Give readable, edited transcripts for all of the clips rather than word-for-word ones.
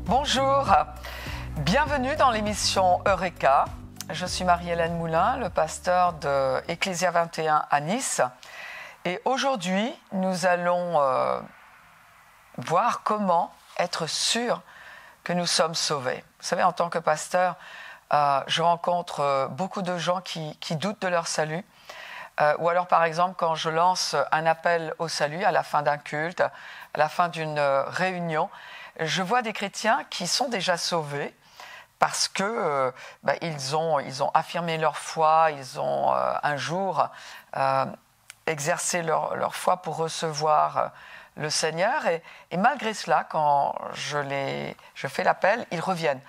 Bonjour, bienvenue dans l'émission Eureka. Je suis Marie-Hélène Moulin, le pasteur de Ecclésia 21 à Nice. Et aujourd'hui, nous allons voir comment être sûr que nous sommes sauvés. Vous savez, en tant que pasteur, je rencontre beaucoup de gens qui doutent de leur salut. Ou alors, par exemple, quand je lance un appel au salut à la fin d'un culte, à la fin d'une réunion, je vois des chrétiens qui sont déjà sauvés parce que ils ont affirmé leur foi, ils ont un jour exercé leur foi pour recevoir le Seigneur. Et malgré cela, quand je fais l'appel, ils reviennent.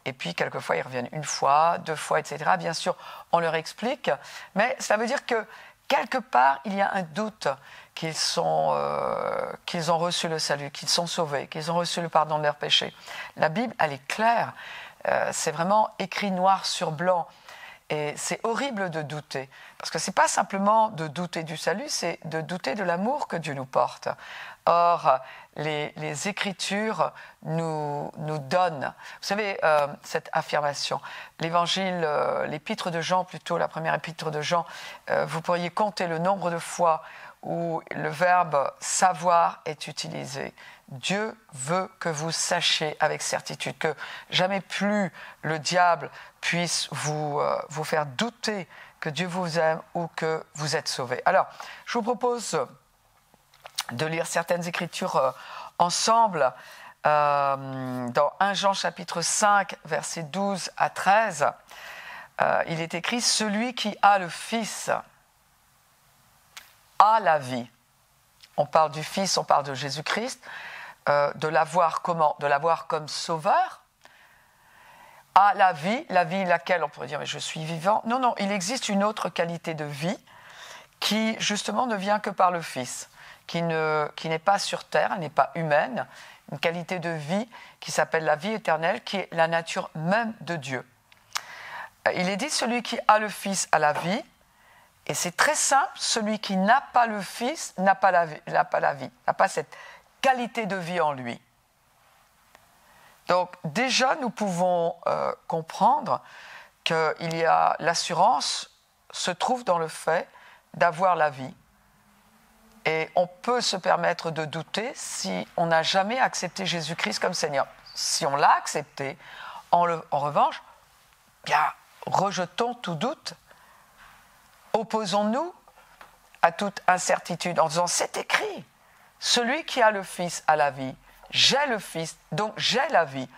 Et puis, quelquefois, ils reviennent une fois, deux fois, etc. Bien sûr, on leur explique, mais ça veut dire que quelque part, il y a un doute qu'ils ont reçu le salut, qu'ils sont sauvés, qu'ils ont reçu le pardon de leurs péchés. La Bible, elle est claire. C'est vraiment écrit noir sur blanc. Et c'est horrible de douter. Parce que ce n'est pas simplement de douter du salut, c'est de douter de l'amour que Dieu nous porte. Or, les Écritures nous donnent, vous savez, cette affirmation. L'évangile, l'épître de Jean, plutôt la première épître de Jean, vous pourriez compter le nombre de fois où le verbe « savoir » est utilisé. Dieu veut que vous sachiez avec certitude, que jamais plus le diable puisse vous faire douter que Dieu vous aime ou que vous êtes sauvé. Alors, je vous propose de lire certaines écritures ensemble dans 1 Jean chapitre 5, versets 12 à 13. Il est écrit « Celui qui a le Fils a la vie ». On parle du Fils, on parle de Jésus-Christ. De l'avoir comment ? De l'avoir comme sauveur, à la vie laquelle on pourrait dire mais je suis vivant. Non, il existe une autre qualité de vie qui justement ne vient que par le Fils, qui n'est pas sur terre, elle n'est pas humaine, une qualité de vie qui s'appelle la vie éternelle, qui est la nature même de Dieu. Il est dit celui qui a le Fils a la vie, et c'est très simple, celui qui n'a pas le Fils n'a pas la vie, n'a pas cette qualité de vie en lui. Donc déjà, nous pouvons comprendre qu'il y a l'assurance se trouve dans le fait d'avoir la vie. Et on peut se permettre de douter si on n'a jamais accepté Jésus-Christ comme Seigneur. Si on l'a accepté, en revanche, bien, rejetons tout doute. Opposons-nous à toute incertitude en disant « c'est écrit ». Celui qui a le Fils a la vie. J'ai le Fils, donc j'ai la vie.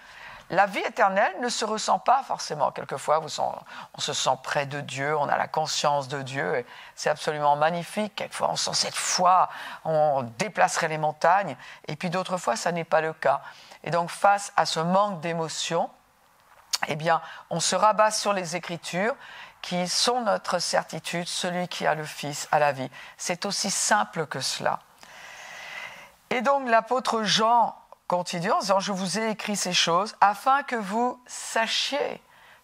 La vie éternelle ne se ressent pas forcément. Quelquefois, on se sent près de Dieu, on a la conscience de Dieu, et c'est absolument magnifique. Quelquefois, on sent cette foi, on déplacerait les montagnes, et puis d'autres fois, ça n'est pas le cas. Et donc, face à ce manque d'émotion, eh bien, on se rabat sur les Écritures, qui sont notre certitude. Celui qui a le Fils a la vie. C'est aussi simple que cela. Et donc l'apôtre Jean continue en disant « Je vous ai écrit ces choses afin que vous sachiez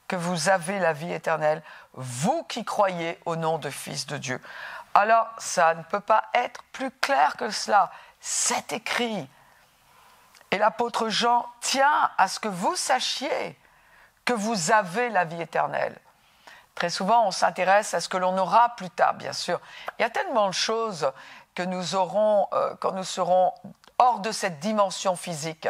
que vous avez la vie éternelle, vous qui croyez au nom de Fils de Dieu. » Alors ça ne peut pas être plus clair que cela, c'est écrit. Et l'apôtre Jean tient à ce que vous sachiez que vous avez la vie éternelle. Très souvent, on s'intéresse à ce que l'on aura plus tard, bien sûr. Il y a tellement de choses que nous aurons quand nous serons hors de cette dimension physique,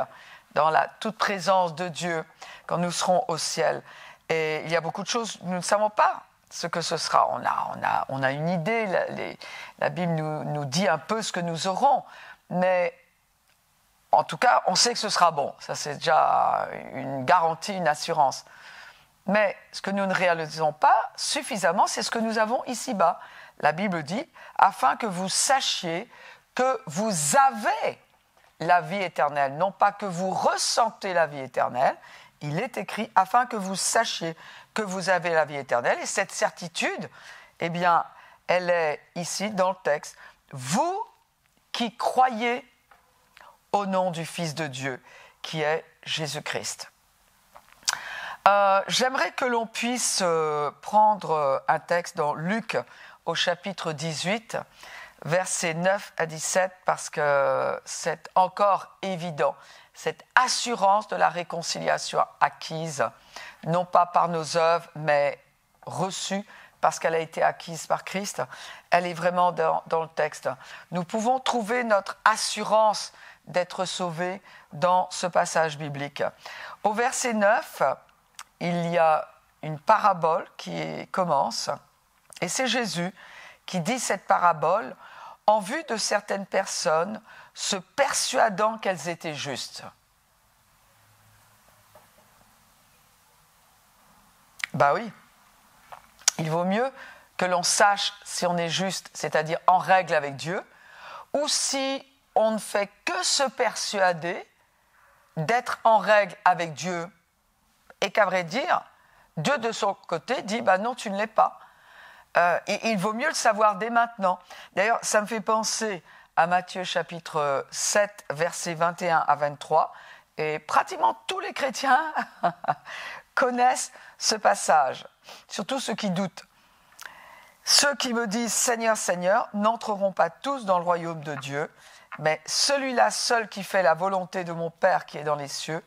dans la toute présence de Dieu, quand nous serons au ciel. Et il y a beaucoup de choses, nous ne savons pas ce que ce sera. On a une idée, la Bible nous dit un peu ce que nous aurons, mais en tout cas, on sait que ce sera bon. Ça, c'est déjà une garantie, une assurance. Mais ce que nous ne réalisons pas suffisamment, c'est ce que nous avons ici-bas. La Bible dit, afin que vous sachiez que vous avez la vie éternelle, non pas que vous ressentez la vie éternelle. Il est écrit, afin que vous sachiez que vous avez la vie éternelle. Et cette certitude, eh bien, elle est ici dans le texte. Vous qui croyez au nom du Fils de Dieu, qui est Jésus-Christ. J'aimerais que l'on puisse prendre un texte dans Luc au chapitre 18, versets 9 à 17, parce que c'est encore évident, cette assurance de la réconciliation acquise, non pas par nos œuvres, mais reçue parce qu'elle a été acquise par Christ, elle est vraiment dans le texte. Nous pouvons trouver notre assurance d'être sauvés dans ce passage biblique. Au verset 9, il y a une parabole qui commence, et c'est Jésus qui dit cette parabole en vue de certaines personnes se persuadant qu'elles étaient justes. Bah oui, il vaut mieux que l'on sache si on est juste, c'est-à-dire en règle avec Dieu, ou si on ne fait que se persuader d'être en règle avec Dieu, et qu'à vrai dire, Dieu de son côté dit « bah non, tu ne l'es pas ». Et il vaut mieux le savoir dès maintenant. D'ailleurs, ça me fait penser à Matthieu chapitre 7, versets 21 à 23, et pratiquement tous les chrétiens connaissent ce passage, surtout ceux qui doutent. Ceux qui me disent « Seigneur, Seigneur » n'entreront pas tous dans le royaume de Dieu, mais celui-là seul qui fait la volonté de mon Père qui est dans les cieux.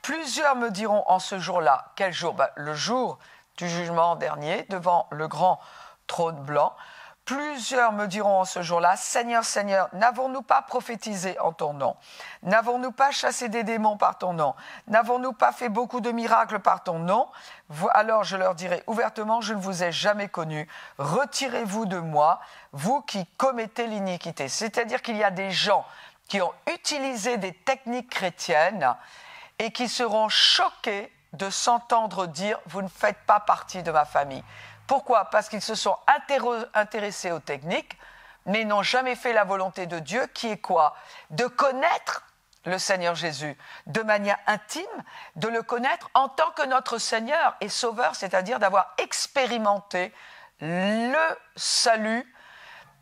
Plusieurs me diront en ce jour-là, quel jour ? Le jour du jugement dernier, devant le grand trône blanc. Plusieurs me diront en ce jour-là, Seigneur, Seigneur, n'avons-nous pas prophétisé en ton nom ? N'avons-nous pas chassé des démons par ton nom ? N'avons-nous pas fait beaucoup de miracles par ton nom ? Alors je leur dirai ouvertement, je ne vous ai jamais connu. Retirez-vous de moi, vous qui commettez l'iniquité. C'est-à-dire qu'il y a des gens qui ont utilisé des techniques chrétiennes et qui seront choqués de s'entendre dire « vous ne faites pas partie de ma famille ». Pourquoi ? Parce qu'ils se sont intéressés aux techniques, mais n'ont jamais fait la volonté de Dieu, qui est quoi ? De connaître le Seigneur Jésus de manière intime, de le connaître en tant que notre Seigneur et Sauveur, c'est-à-dire d'avoir expérimenté le salut,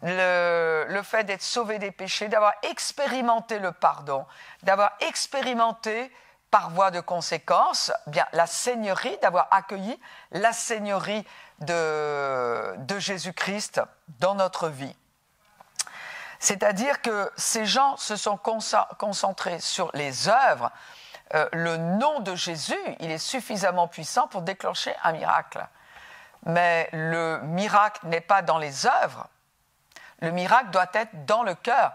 le fait d'être sauvé des péchés, d'avoir expérimenté le pardon, d'avoir expérimenté par voie de conséquence, bien la seigneurie, d'avoir accueilli la seigneurie de Jésus-Christ dans notre vie. C'est-à-dire que ces gens se sont concentrés sur les œuvres. Le nom de Jésus, il est suffisamment puissant pour déclencher un miracle. Mais le miracle n'est pas dans les œuvres. Le miracle doit être dans le cœur.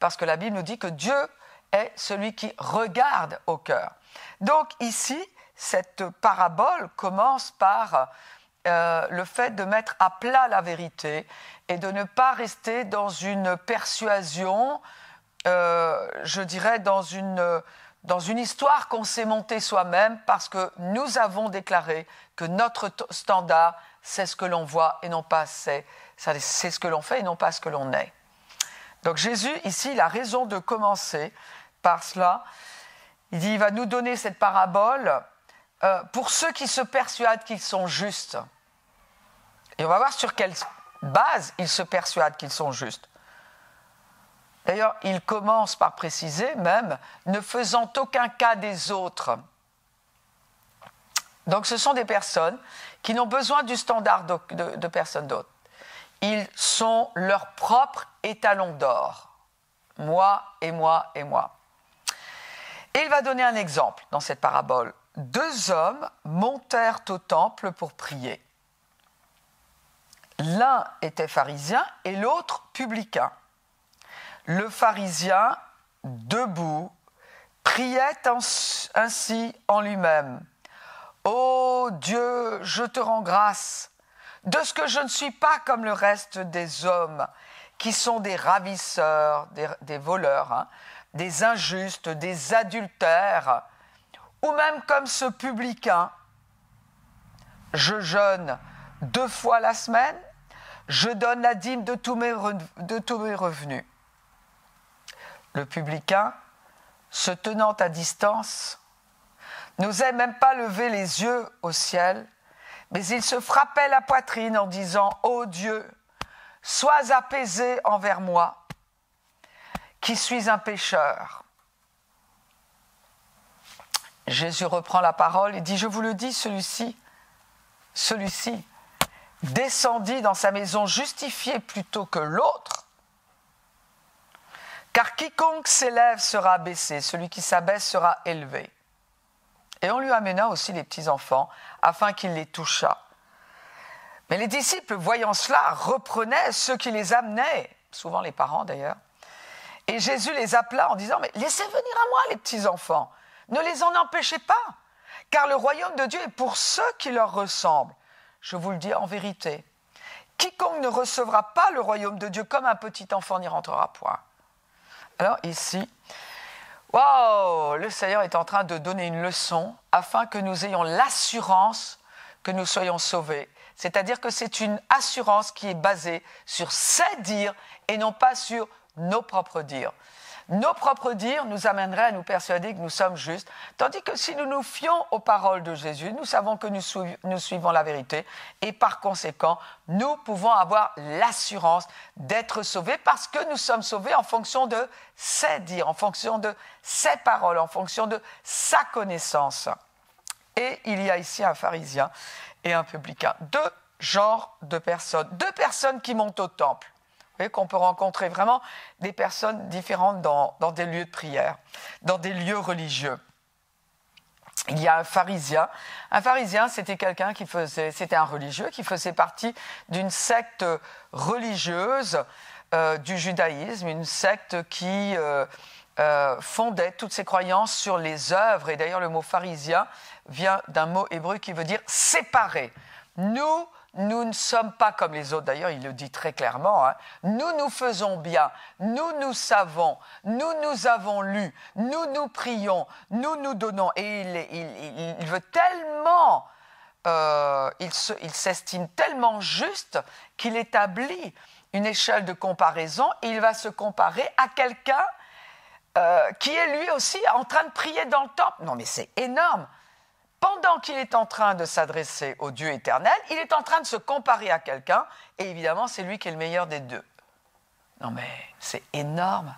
Parce que la Bible nous dit que Dieu est celui qui regarde au cœur. Donc ici, cette parabole commence par le fait de mettre à plat la vérité et de ne pas rester dans une persuasion, je dirais dans une histoire qu'on s'est montée soi-même parce que nous avons déclaré que notre standard, c'est ce que l'on voit et non pas c'est ce que l'on fait et non pas ce que l'on est. Donc Jésus, ici, il a raison de commencer par cela. Il dit, il va nous donner cette parabole pour ceux qui se persuadent qu'ils sont justes. Et on va voir sur quelle base ils se persuadent qu'ils sont justes. D'ailleurs, il commence par préciser même, ne faisant aucun cas des autres. Donc ce sont des personnes qui n'ont besoin du standard de personne d'autre. Ils sont leur propre étalon d'or. Moi et moi et moi. Et il va donner un exemple dans cette parabole. 2 hommes montèrent au temple pour prier. L'un était pharisien et l'autre publicain. Le pharisien, debout, priait ainsi en lui-même. « Ô Dieu, je te rends grâce de ce que je ne suis pas comme le reste des hommes qui sont des ravisseurs, des voleurs, des injustes, des adultères, ou même comme ce publicain. Je jeûne 2 fois la semaine, je donne la dîme de tous mes revenus. » Le publicain, se tenant à distance, n'osait même pas lever les yeux au ciel, mais il se frappait la poitrine en disant « Ô Dieu, sois apaisé envers moi, qui suis un pécheur. » Jésus reprend la parole et dit « Je vous le dis, celui-ci, descendit dans sa maison justifié plutôt que l'autre, Car quiconque s'élève sera abaissé, celui qui s'abaisse sera élevé. Et on lui amena aussi les petits-enfants, afin qu'il les touchât. Mais les disciples, voyant cela, reprenaient ceux qui les amenaient, souvent les parents d'ailleurs. Et Jésus les appela en disant, mais laissez venir à moi les petits-enfants, ne les en empêchez pas, car le royaume de Dieu est pour ceux qui leur ressemblent. Je vous le dis en vérité, quiconque ne recevra pas le royaume de Dieu comme un petit enfant n'y rentrera point. Alors ici, waouh, le Seigneur est en train de donner une leçon afin que nous ayons l'assurance que nous soyons sauvés. C'est-à-dire que c'est une assurance qui est basée sur ses dires et non pas sur nos propres dires. Nos propres dires nous amèneraient à nous persuader que nous sommes justes, tandis que si nous nous fions aux paroles de Jésus, nous savons que nous suivons la vérité et par conséquent, nous pouvons avoir l'assurance d'être sauvés parce que nous sommes sauvés en fonction de ses dires, en fonction de ses paroles, en fonction de sa connaissance. Et il y a ici un pharisien et un publicain. Deux genres de personnes. Deux personnes qui montent au temple. Vous voyez qu'on peut rencontrer vraiment des personnes différentes dans des lieux de prière, dans des lieux religieux. Il y a un pharisien. Un pharisien, c'était quelqu'un c'était un religieux qui faisait partie d'une secte religieuse du judaïsme, une secte qui fondait toutes ses croyances sur les œuvres. Et d'ailleurs, le mot pharisien vient d'un mot hébreu qui veut dire séparé. Nous ne sommes pas comme les autres. D'ailleurs, il le dit très clairement. Nous faisons bien. Nous savons. Nous avons lu. Nous prions. Nous donnons. Et il veut tellement... il s'estime tellement juste qu'il établit une échelle de comparaison. Et il va se comparer à quelqu'un qui est lui aussi en train de prier dans le temple. Non, mais c'est énorme. Pendant qu'il est en train de s'adresser au Dieu éternel, il est en train de se comparer à quelqu'un, et évidemment, c'est lui qui est le meilleur des deux. Non mais, c'est énorme.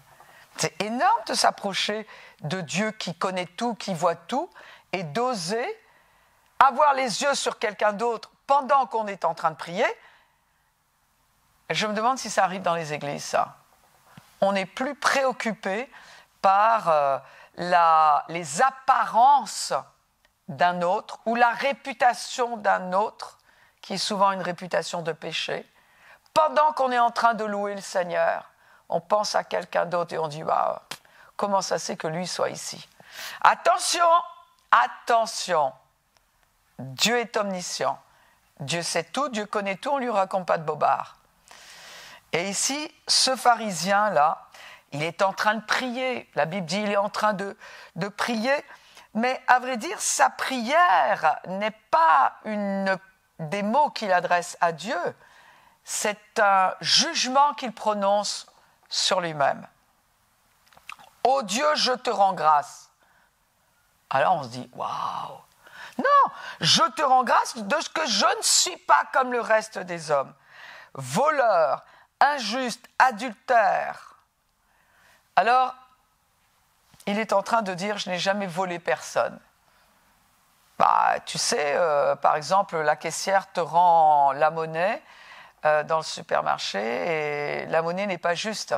C'est énorme de s'approcher de Dieu qui connaît tout, qui voit tout, et d'oser avoir les yeux sur quelqu'un d'autre pendant qu'on est en train de prier. Je me demande si ça arrive dans les églises, ça. On est plus préoccupé par les apparences d'un autre ou la réputation d'un autre, qui est souvent une réputation de péché. Pendant qu'on est en train de louer le Seigneur, on pense à quelqu'un d'autre et on dit comment ça c'est que lui soit ici? Attention, attention, Dieu est omniscient, Dieu sait tout, Dieu connaît tout, on ne lui raconte pas de bobards. Et ici, ce pharisien-là, il est en train de prier. La Bible dit qu'il est en train de prier. Mais à vrai dire, sa prière n'est pas des mots qu'il adresse à Dieu. C'est un jugement qu'il prononce sur lui-même. « Ô Dieu, je te rends grâce. » Alors on se dit « Waouh !» Non, je te rends grâce de ce que je ne suis pas comme le reste des hommes. Voleur, injuste, adultère. Alors, il est en train de dire « je n'ai jamais volé personne ». Tu sais, par exemple, la caissière te rend la monnaie dans le supermarché et la monnaie n'est pas juste.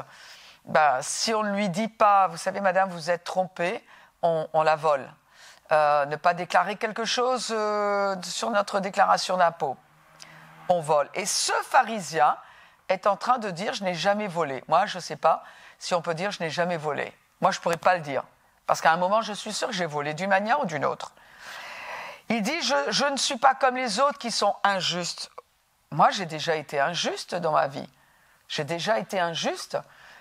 Si on ne lui dit pas « vous savez madame, vous êtes trompée », on la vole. Ne pas déclarer quelque chose sur notre déclaration d'impôt, on vole. Et ce pharisien est en train de dire « je n'ai jamais volé ». Moi, je ne sais pas si on peut dire « je n'ai jamais volé ». Moi, je ne pourrais pas le dire, parce qu'à un moment, je suis sûr que j'ai volé d'une manière ou d'une autre. Il dit, je ne suis pas comme les autres qui sont injustes. Moi, j'ai déjà été injuste dans ma vie. J'ai déjà été injuste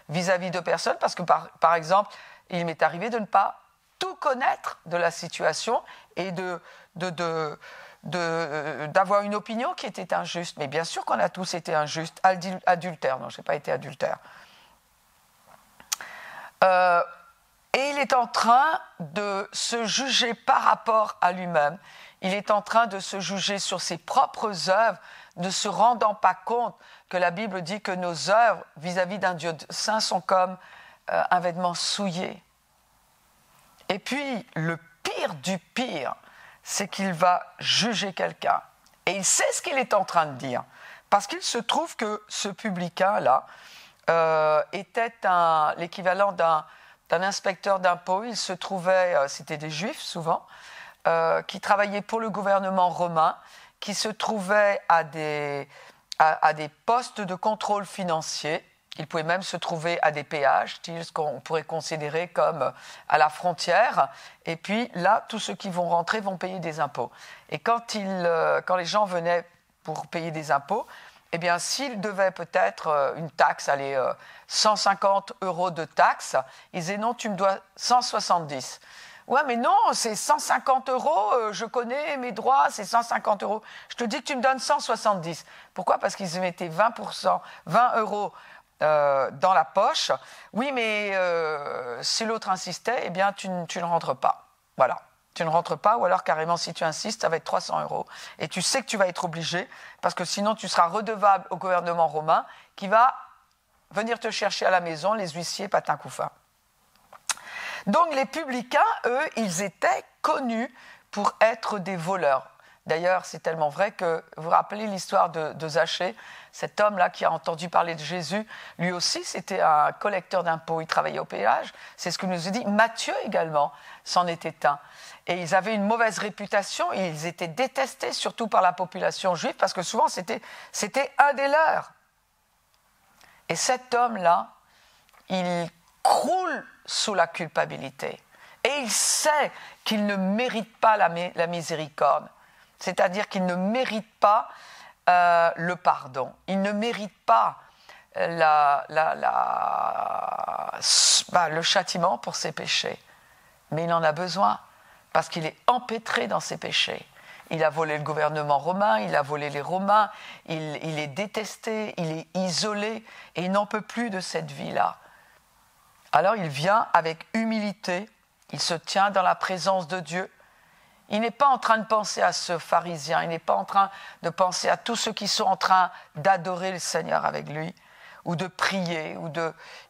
vis-à-vis de personnes, parce que, par exemple, il m'est arrivé de ne pas tout connaître de la situation et d'avoir une opinion qui était injuste. Mais bien sûr qu'on a tous été injustes. Adultère, non, je n'ai pas été adultère. Et il est en train de se juger par rapport à lui-même. Il est en train de se juger sur ses propres œuvres, ne se rendant pas compte que la Bible dit que nos œuvres vis-à-vis d'un Dieu saint sont comme un vêtement souillé. Et puis, le pire du pire, c'est qu'il va juger quelqu'un. Et il sait ce qu'il est en train de dire. Parce qu'il se trouve que ce publicain-là était l'équivalent d'un inspecteur d'impôts. Il se trouvait, c'était des juifs souvent, qui travaillaient pour le gouvernement romain, qui se trouvaient à des postes de contrôle financier. Ils pouvaient même se trouver à des péages, ce qu'on pourrait considérer comme à la frontière. Et puis là, tous ceux qui vont rentrer vont payer des impôts. Et quand les gens venaient pour payer des impôts, eh bien, s'ils devaient peut-être une taxe, 150 € de taxe, ils disaient non, tu me dois 170. Ouais, mais non, c'est 150 €, je connais mes droits, c'est 150 €. Je te dis que tu me donnes 170. Pourquoi ? Parce qu'ils mettaient 20%, 20 € dans la poche. Oui, mais si l'autre insistait, eh bien, tu ne rentres pas. Voilà. Tu ne rentres pas, ou alors carrément, si tu insistes, ça va être 300 €. Et tu sais que tu vas être obligé, parce que sinon, tu seras redevable au gouvernement romain, qui va venir te chercher à la maison, les huissiers, patin couffin. Donc, les publicains, eux, ils étaient connus pour être des voleurs. D'ailleurs, c'est tellement vrai que vous vous rappelez l'histoire de Zachée, cet homme-là qui a entendu parler de Jésus. Lui aussi, c'était un collecteur d'impôts, il travaillait au péage. C'est ce que nous a dit Matthieu également, c'en était un. Et ils avaient une mauvaise réputation, et ils étaient détestés, surtout par la population juive, parce que souvent, c'était un des leurs. Et cet homme-là, il croule sous la culpabilité. Et il sait qu'il ne mérite pas la miséricorde. C'est-à-dire qu'il ne mérite pas le pardon. Il ne mérite pas le châtiment pour ses péchés. Mais il en a besoin, parce qu'il est empêtré dans ses péchés. Il a volé le gouvernement romain, il a volé les Romains, il est détesté, il est isolé, et il n'en peut plus de cette vie-là. Alors il vient avec humilité, il se tient dans la présence de Dieu. Il n'est pas en train de penser à ce pharisien, il n'est pas en train de penser à tous ceux qui sont en train d'adorer le Seigneur avec lui, ou de prier,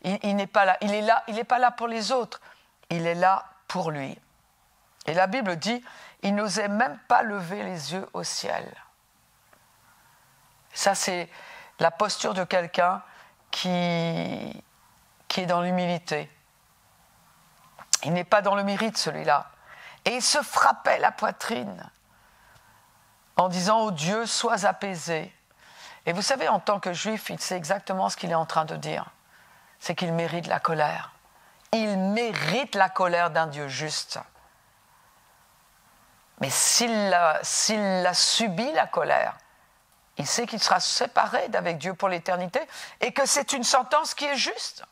il n'est pas là. Il n'est pas là pour les autres, il est là pour lui. Et la Bible dit, il n'osait même pas lever les yeux au ciel. Ça, c'est la posture de quelqu'un qui est dans l'humilité. Il n'est pas dans le mérite, celui-là. Et il se frappait la poitrine en disant « Oh Dieu, sois apaisé ». Et vous savez, en tant que juif, il sait exactement ce qu'il est en train de dire. C'est qu'il mérite la colère. Il mérite la colère d'un Dieu juste. Mais s'il a subi la colère, il sait qu'il sera séparé d'avec Dieu pour l'éternité et que c'est une sentence qui est juste.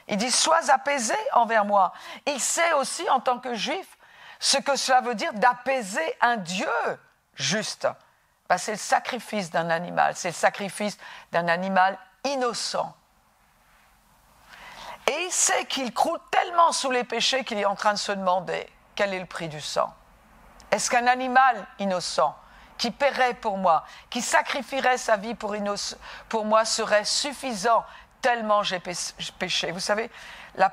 Il dit « Sois apaisé envers moi ». Il sait aussi, en tant que juif, ce que cela veut dire d'apaiser un Dieu juste. Ben, c'est le sacrifice d'un animal, c'est le sacrifice d'un animal innocent. Et il sait qu'il croule tellement sous les péchés qu'il est en train de se demander quel est le prix du sang. Est-ce qu'un animal innocent qui paierait pour moi, qui sacrifierait sa vie pour moi serait suffisant tellement j'ai péché? Vous savez, le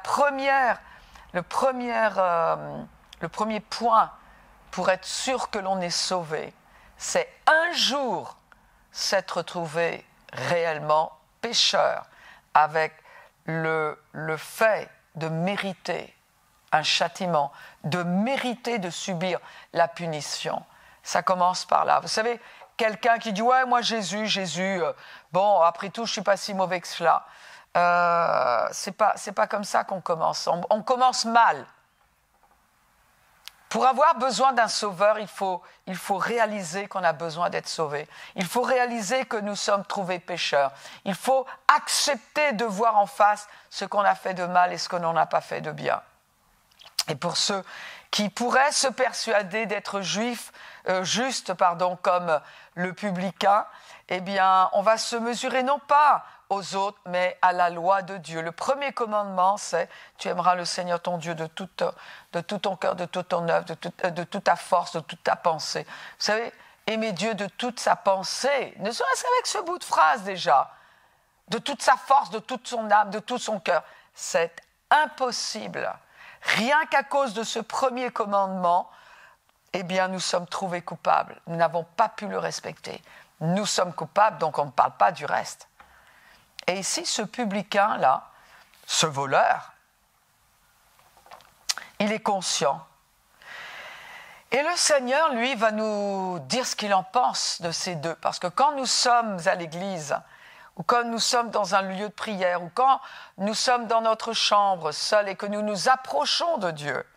premier point pour être sûr que l'on est sauvé, c'est un jour s'être retrouvé réellement pécheur avec le fait de mériter un châtiment, de mériter de subir la punition. Ça commence par là. Vous savez, quelqu'un qui dit « Ouais, moi Jésus, bon, après tout, je ne suis pas si mauvais que cela. » C'est pas comme ça qu'on commence. On commence mal. Pour avoir besoin d'un sauveur, il faut réaliser qu'on a besoin d'être sauvé. Il faut réaliser que nous sommes trouvés pécheurs. Il faut accepter de voir en face ce qu'on a fait de mal et ce que l'on n'a pas fait de bien. Et pour ceux qui pourraient se persuader d'être justes, comme le publicain, eh bien, on va se mesurer non pas aux autres, mais à la loi de Dieu. Le premier commandement, c'est « Tu aimeras le Seigneur ton Dieu de tout ton cœur, de toute ton œuvre, de toute ta force, de toute ta pensée. » Vous savez, aimer Dieu de toute sa pensée, ne serait-ce qu'avec ce bout de phrase déjà, de toute sa force, de toute son âme, de tout son cœur, c'est impossible. Rien qu'à cause de ce premier commandement, eh bien, nous sommes trouvés coupables. Nous n'avons pas pu le respecter. Nous sommes coupables, donc on ne parle pas du reste. Et ici, ce publicain-là, ce voleur, il est conscient. Et le Seigneur, lui, va nous dire ce qu'il en pense de ces deux. Parce que quand nous sommes à l'église, ou quand nous sommes dans un lieu de prière, ou quand nous sommes dans notre chambre seuls et que nous nous approchons de Dieu,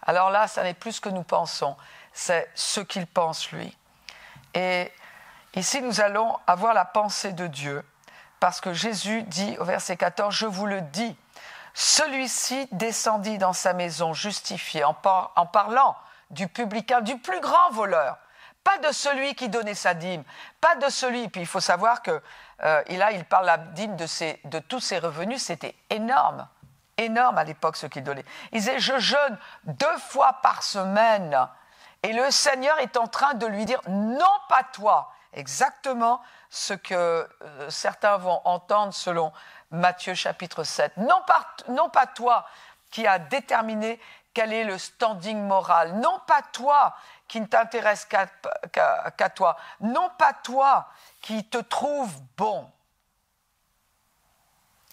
alors là, ça n'est plus ce que nous pensons, c'est ce qu'il pense, lui. Et ici, nous allons avoir la pensée de Dieu, parce que Jésus dit au verset 14, « Je vous le dis, celui-ci descendit dans sa maison justifié, en parlant du publicain, du plus grand voleur, pas de celui qui donnait sa dîme, pas de celui, puis il faut savoir que là, il parle la dîme de tous ses revenus, c'était énorme à l'époque ce qu'il donnait. Il disait, je jeûne 2 fois par semaine, et le Seigneur est en train de lui dire, non pas toi, exactement ce que certains vont entendre selon Matthieu chapitre 7. Non pas toi qui as déterminé quel est le standing moral. Non pas toi qui ne t'intéresse qu'à toi. Non pas toi qui te trouve bon.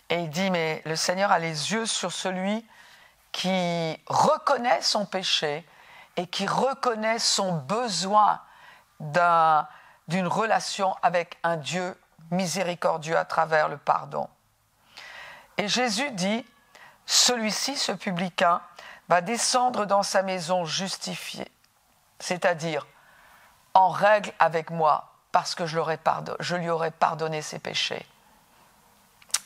Et il dit, mais le Seigneur a les yeux sur celui qui reconnaît son péché et qui reconnaît son besoin d'une relation avec un Dieu miséricordieux à travers le pardon. Et Jésus dit, celui-ci, ce publicain, va descendre dans sa maison justifié, c'est-à-dire en règle avec moi, parce que je lui aurais pardonné ses péchés.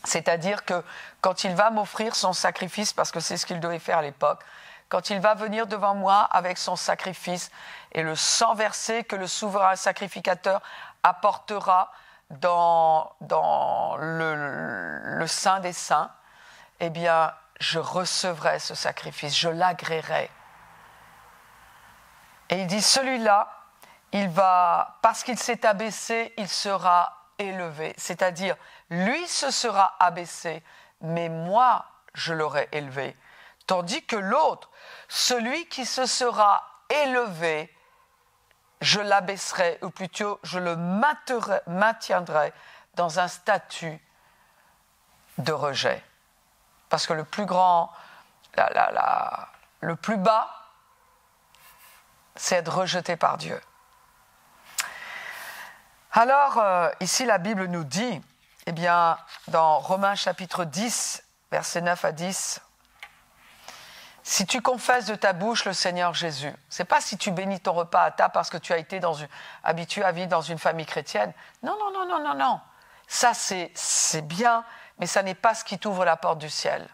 C'est-à-dire que quand il va m'offrir son sacrifice, parce que c'est ce qu'il devait faire à l'époque, quand il va venir devant moi avec son sacrifice et le sang versé que le souverain sacrificateur apportera dans le Saint des Saints, eh bien, je recevrai ce sacrifice, je l'agréerai. Et il dit, celui-là, parce qu'il s'est abaissé, il sera élevé. C'est-à-dire, lui se sera abaissé, mais moi, je l'aurai élevé. Tandis que l'autre, celui qui se sera élevé, je l'abaisserai, ou plutôt, je le maintiendrai dans un statut de rejet. Parce que le plus grand, le plus bas, c'est être rejeté par Dieu. Alors, ici, la Bible nous dit, eh bien, dans Romains chapitre 10, versets 9 à 10, si tu confesses de ta bouche le Seigneur Jésus, c'est pas si tu bénis ton repas à table parce que tu as été habitué à vivre dans une famille chrétienne. Non. Ça, c'est bien, mais ça n'est pas ce qui t'ouvre la porte du ciel.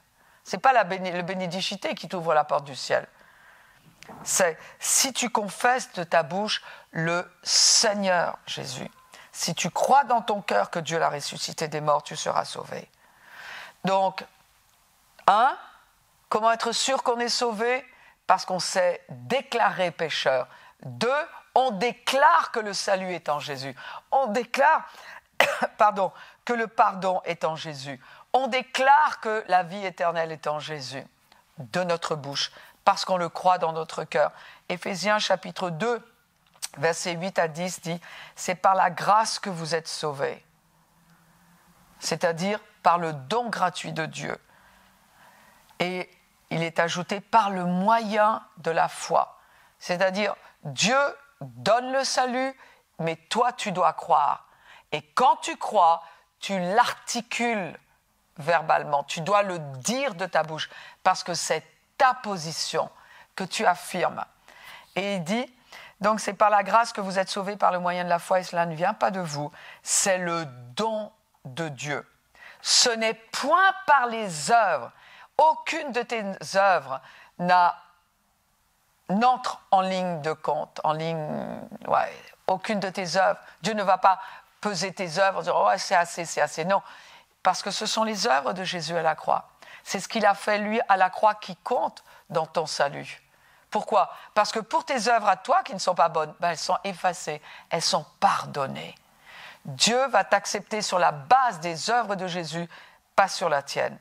C'est pas le bénédicité qui t'ouvre la porte du ciel. C'est si tu confesses de ta bouche le Seigneur Jésus. Si tu crois dans ton cœur que Dieu l'a ressuscité des morts, tu seras sauvé. Donc, 1, comment être sûr qu'on est sauvé? Parce qu'on s'est déclaré pécheur. 2, on déclare que le salut est en Jésus. On déclare que le pardon est en Jésus. On déclare que la vie éternelle est en Jésus, de notre bouche, parce qu'on le croit dans notre cœur. Éphésiens chapitre 2, versets 8 à 10 dit « C'est par la grâce que vous êtes sauvés », c'est-à-dire par le don gratuit de Dieu. Et il est ajouté « par le moyen de la foi », c'est-à-dire Dieu donne le salut, mais toi tu dois croire. Et quand tu crois, tu l'articules verbalement, tu dois le dire de ta bouche, parce que c'est ta position que tu affirmes. Et il dit, donc c'est par la grâce que vous êtes sauvés par le moyen de la foi, et cela ne vient pas de vous, c'est le don de Dieu. Ce n'est point par les œuvres, aucune de tes œuvres n'entre en ligne de compte, aucune de tes œuvres. Dieu ne va pas peser tes œuvres, dire « oh, c'est assez », non. Parce que ce sont les œuvres de Jésus à la croix. C'est ce qu'il a fait, lui, à la croix qui compte dans ton salut. Pourquoi? Parce que pour tes œuvres à toi qui ne sont pas bonnes, elles sont effacées, elles sont pardonnées. Dieu va t'accepter sur la base des œuvres de Jésus, pas sur la tienne.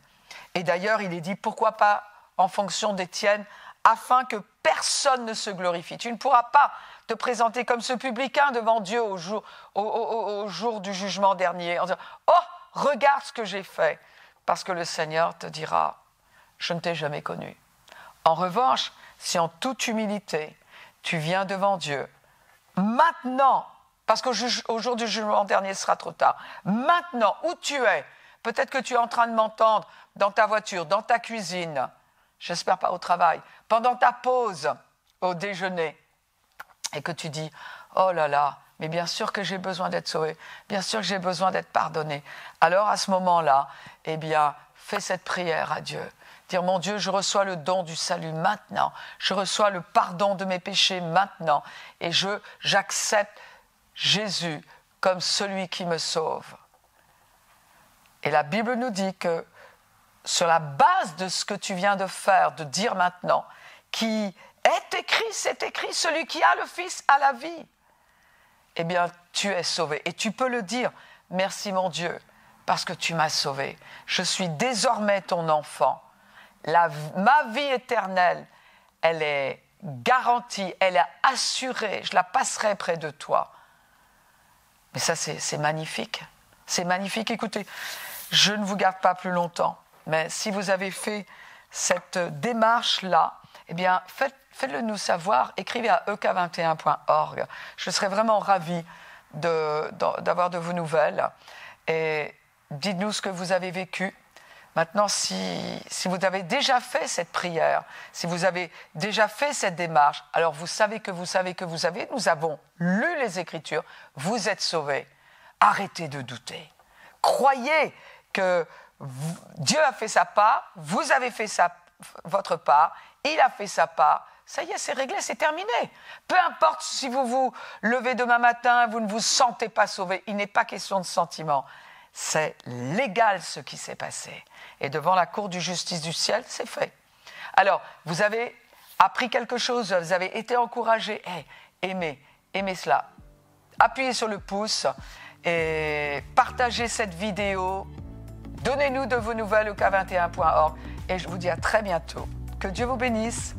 Et d'ailleurs, il est dit, pourquoi pas en fonction des tiennes, afin que personne ne se glorifie. Tu ne pourras pas te présenter comme ce publicain devant Dieu au jour du jugement dernier, en disant « Oh, regarde ce que j'ai fait. Parce que le Seigneur te dira, je ne t'ai jamais connu. En revanche, si en toute humilité, tu viens devant Dieu, maintenant, parce qu'au jour du jugement dernier, ce sera trop tard, maintenant, où tu es, peut-être que tu es en train de m'entendre dans ta voiture, dans ta cuisine, j'espère pas au travail, pendant ta pause au déjeuner, et que tu dis, oh là là, mais bien sûr que j'ai besoin d'être sauvé, bien sûr que j'ai besoin d'être pardonné. Alors à ce moment-là, eh bien, fais cette prière à Dieu. Dire, mon Dieu, je reçois le don du salut maintenant, je reçois le pardon de mes péchés maintenant, et j'accepte Jésus comme celui qui me sauve. Et la Bible nous dit que sur la base de ce que tu viens de faire, de dire maintenant, qui est écrit, c'est écrit, celui qui a le Fils a la vie. Eh bien, tu es sauvé. Et tu peux le dire, merci mon Dieu, parce que tu m'as sauvé. Je suis désormais ton enfant. Ma vie éternelle, elle est garantie, elle est assurée. Je la passerai près de toi. Mais ça, c'est magnifique. C'est magnifique. Écoutez, je ne vous garde pas plus longtemps. Mais si vous avez fait cette démarche-là, eh bien, faites-le nous savoir. Écrivez à ek21.org. Je serais vraiment ravie d'avoir de vos nouvelles. Et dites-nous ce que vous avez vécu. Maintenant, si vous avez déjà fait cette prière, si vous avez déjà fait cette démarche, alors vous savez que vous avez. Nous avons lu les Écritures. Vous êtes sauvés. Arrêtez de douter. Croyez que Dieu a fait sa part, vous avez fait votre part, il a fait sa part. Ça y est, c'est réglé, c'est terminé. Peu importe si vous vous levez demain matin, vous ne vous sentez pas sauvé, il n'est pas question de sentiment. C'est légal ce qui s'est passé. Et devant la cour de justice du ciel, c'est fait. Alors, vous avez appris quelque chose, vous avez été encouragé. Aimez cela. Appuyez sur le pouce et partagez cette vidéo. Donnez-nous de vos nouvelles au k21.org. Et je vous dis à très bientôt. Que Dieu vous bénisse.